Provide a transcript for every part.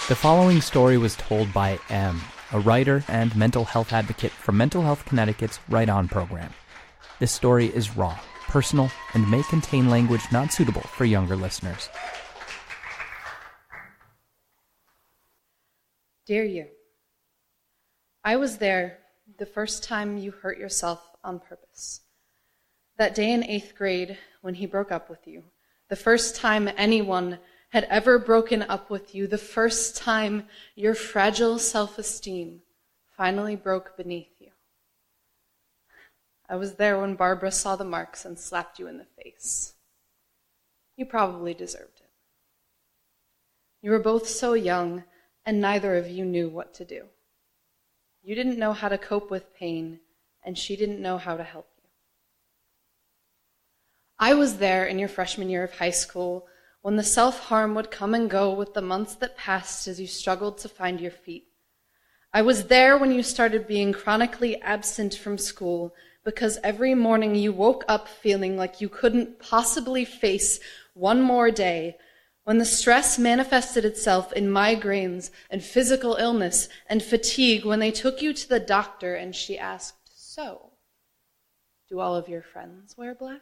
The following story was told by M, a writer and mental health advocate from Mental Health Connecticut's Right On program. This story is raw, personal, and may contain language not suitable for younger listeners. Dear you, I was there the first time you hurt yourself on purpose. That day in 8th grade when he broke up with you. The first time anyone had ever broken up with you. The first time your fragile self-esteem finally broke beneath you. I was there when Barbara saw the marks and slapped you in the face. You probably deserved it. You were both so young, and neither of you knew what to do. You didn't know how to cope with pain, and she didn't know how to help you. I was there in your freshman year of high school when the self-harm would come and go with the months that passed as you struggled to find your feet. I was there when you started being chronically absent from school because every morning you woke up feeling like you couldn't possibly face one more day, when the stress manifested itself in migraines and physical illness and fatigue when they took you to the doctor and she asked, "So, do all of your friends wear black?"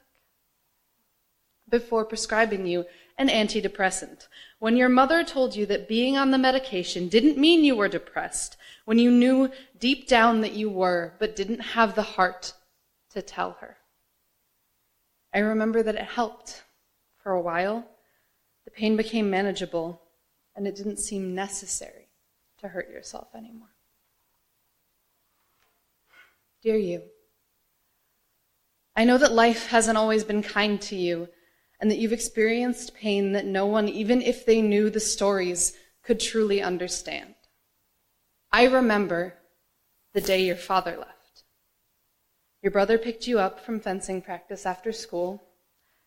Before prescribing you an antidepressant, when your mother told you that being on the medication didn't mean you were depressed, when you knew deep down that you were, but didn't have the heart to tell her. I remember that it helped. For a while, the pain became manageable, and it didn't seem necessary to hurt yourself anymore. Dear you, I know that life hasn't always been kind to you, and that you've experienced pain that no one, even if they knew the stories, could truly understand. I remember the day your father left. Your brother picked you up from fencing practice after school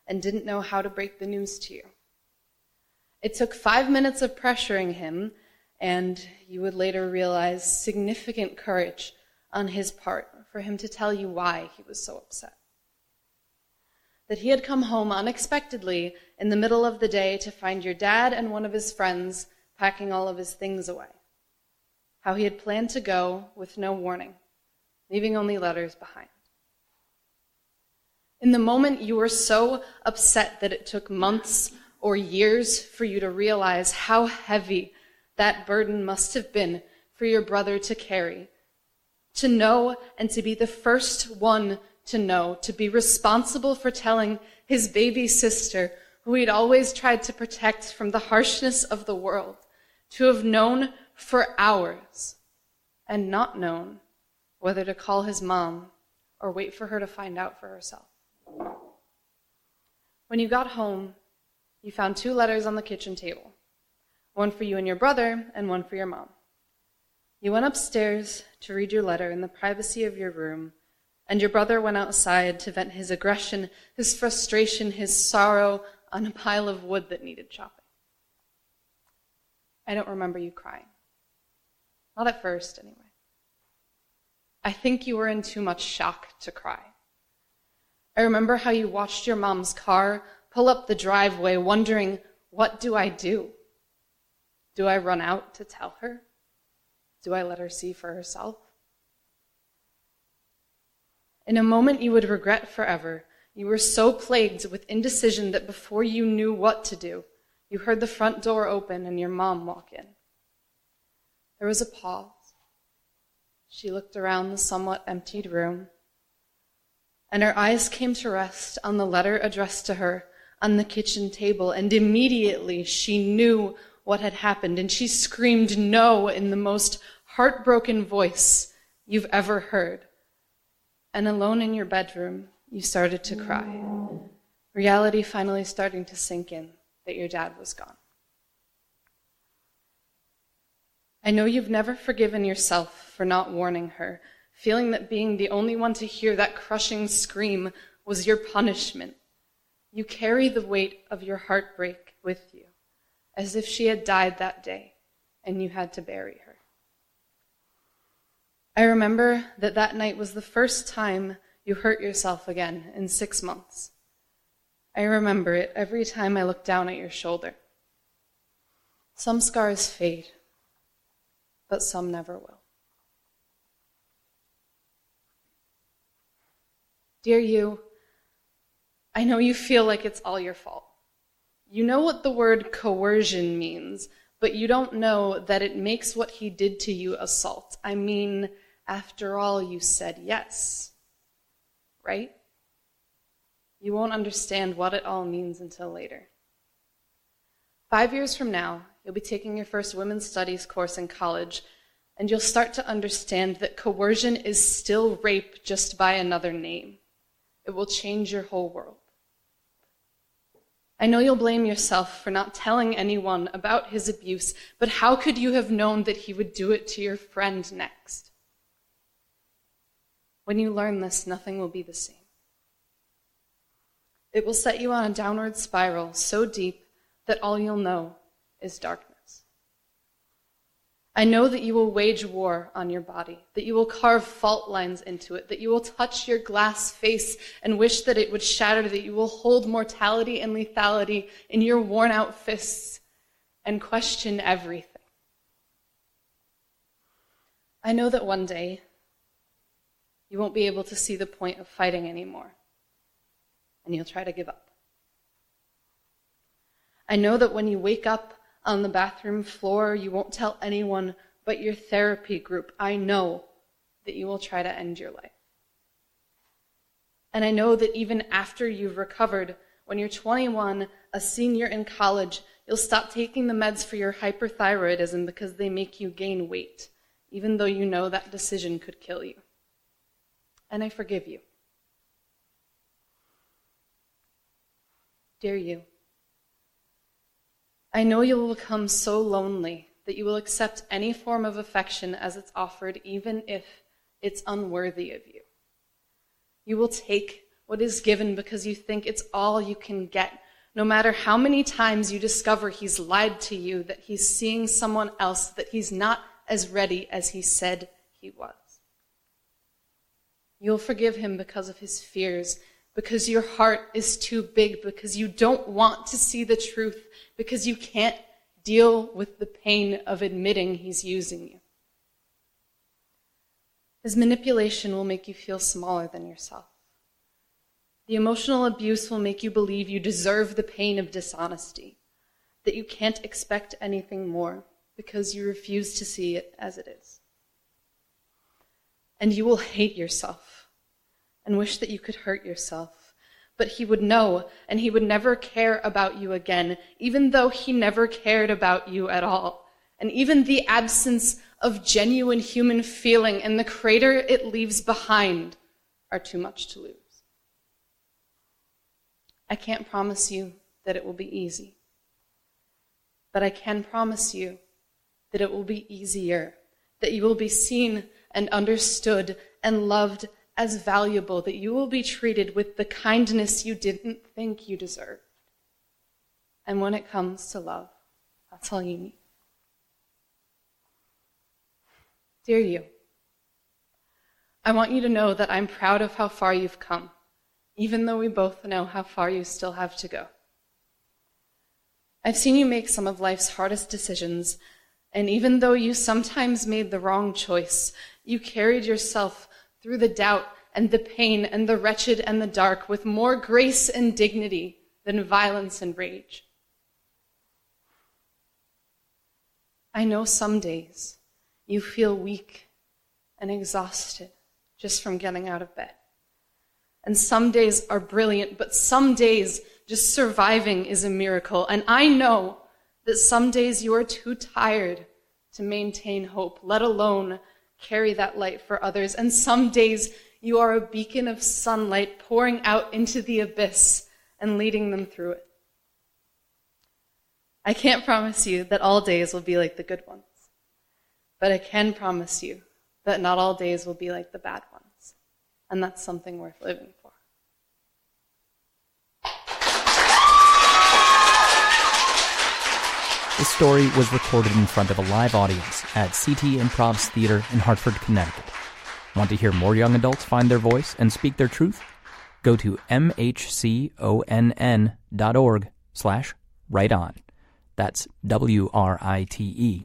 and didn't know how to break the news to you. It took 5 minutes of pressuring him, and you would later realize significant courage on his part for him to tell you why he was so upset. That he had come home unexpectedly in the middle of the day to find your dad and one of his friends packing all of his things away. How he had planned to go with no warning, leaving only letters behind. In the moment, you were so upset that it took months or years for you to realize how heavy that burden must have been for your brother to carry, to know and to be the first one to know, to be responsible for telling his baby sister, who he'd always tried to protect from the harshness of the world, to have known for hours and not known whether to call his mom or wait for her to find out for herself. When you got home, you found 2 letters on the kitchen table, one for you and your brother and one for your mom. You went upstairs to read your letter in the privacy of your room, and your brother went outside to vent his aggression, his frustration, his sorrow on a pile of wood that needed chopping. I don't remember you crying. Not at first, anyway. I think you were in too much shock to cry. I remember how you watched your mom's car pull up the driveway, wondering, what do I do? Do I run out to tell her? Do I let her see for herself? In a moment you would regret forever, you were so plagued with indecision that before you knew what to do, you heard the front door open and your mom walk in. There was a pause. She looked around the somewhat emptied room, and her eyes came to rest on the letter addressed to her on the kitchen table, and immediately she knew what had happened, and she screamed no in the most heartbroken voice you've ever heard. And alone in your bedroom, you started to cry. Reality finally starting to sink in that your dad was gone. I know you've never forgiven yourself for not warning her, feeling that being the only one to hear that crushing scream was your punishment. You carry the weight of your heartbreak with you, as if she had died that day and you had to bury her. I remember that night was the first time you hurt yourself again in 6 months. I remember it every time I look down at your shoulder. Some scars fade, but some never will. Dear you, I know you feel like it's all your fault. You know what the word coercion means, but you don't know that it makes what he did to you assault. I mean, after all, you said yes, right? You won't understand what it all means until later. 5 years from now, you'll be taking your first women's studies course in college, and you'll start to understand that coercion is still rape, just by another name. It will change your whole world. I know you'll blame yourself for not telling anyone about his abuse, but how could you have known that he would do it to your friend next? When you learn this, nothing will be the same. It will set you on a downward spiral so deep that all you'll know is darkness. I know that you will wage war on your body, that you will carve fault lines into it, that you will touch your glass face and wish that it would shatter, that you will hold mortality and lethality in your worn-out fists and question everything. I know that one day you won't be able to see the point of fighting anymore, and you'll try to give up. I know that when you wake up on the bathroom floor, you won't tell anyone but your therapy group. I know that you will try to end your life. And I know that even after you've recovered, when you're 21, a senior in college, you'll stop taking the meds for your hyperthyroidism because they make you gain weight, even though you know that decision could kill you. And I forgive you. Dear you, I know you will become so lonely that you will accept any form of affection as it's offered, even if it's unworthy of you. You will take what is given because you think it's all you can get, no matter how many times you discover he's lied to you, that he's seeing someone else, that he's not as ready as he said he was. You'll forgive him because of his fears, because your heart is too big, because you don't want to see the truth, because you can't deal with the pain of admitting he's using you. His manipulation will make you feel smaller than yourself. The emotional abuse will make you believe you deserve the pain of dishonesty, that you can't expect anything more because you refuse to see it as it is. And you will hate yourself and wish that you could hurt yourself. But he would know, and he would never care about you again, even though he never cared about you at all. And even the absence of genuine human feeling and the crater it leaves behind are too much to lose. I can't promise you that it will be easy, but I can promise you that it will be easier, that you will be seen and understood and loved as valuable, that you will be treated with the kindness you didn't think you deserved. And when it comes to love, that's all you need. Dear you, I want you to know that I'm proud of how far you've come, even though we both know how far you still have to go. I've seen you make some of life's hardest decisions, and even though you sometimes made the wrong choice, you carried yourself through the doubt and the pain and the wretched and the dark with more grace and dignity than violence and rage. I know some days you feel weak and exhausted just from getting out of bed. And some days are brilliant, but some days just surviving is a miracle. And I know that some days you are too tired to maintain hope, let alone carry that light for others. And some days you are a beacon of sunlight pouring out into the abyss and leading them through it. I can't promise you that all days will be like the good ones, but I can promise you that not all days will be like the bad ones. And that's something worth living for. This story was recorded in front of a live audience at CT Improv's Theater in Hartford, Connecticut. Want to hear more young adults find their voice and speak their truth? Go to mhconn.org/writeon. That's WRITEON.